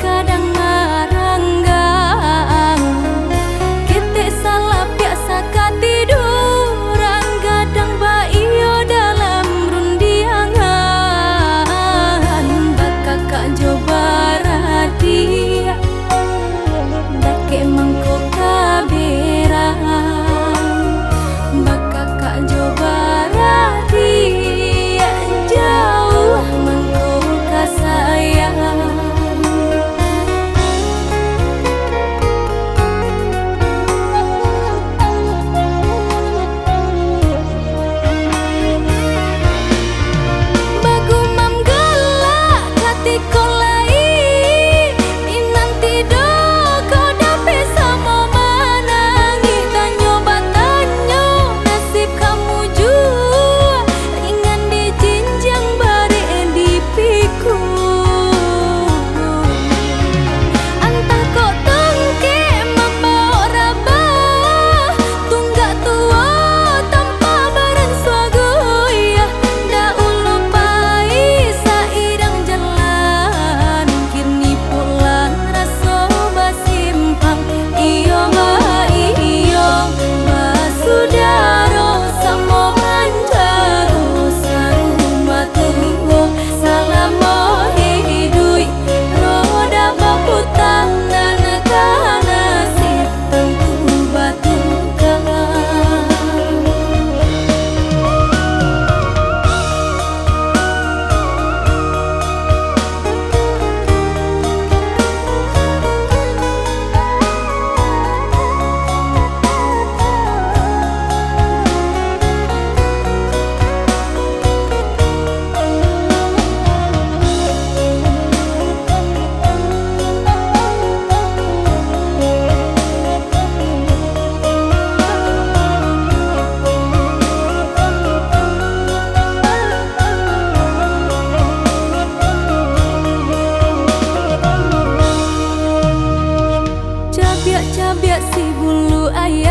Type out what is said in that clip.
kadang maranggang kita salah biasa katiduran gadang baio dalam rundiangan bakakak coba radia dake mangko kaberang bakakak coba radia jauh mangko kasayang. Bagumam galak hati kolai dinanti do kau dapat sama manangi tanyo batanyo nasib kamu jua ringan di jinjang bare di piku antah kok tengke membawa rabah tunggak tua tanpa barang suagoya da ulu pai sairang jalan kini pulang raso basimpang iyo basudaro samo manjaro sarumah tunggu salamo hidui roda baputang dan kanasib tentu batukan. Cabiak si bulu ayam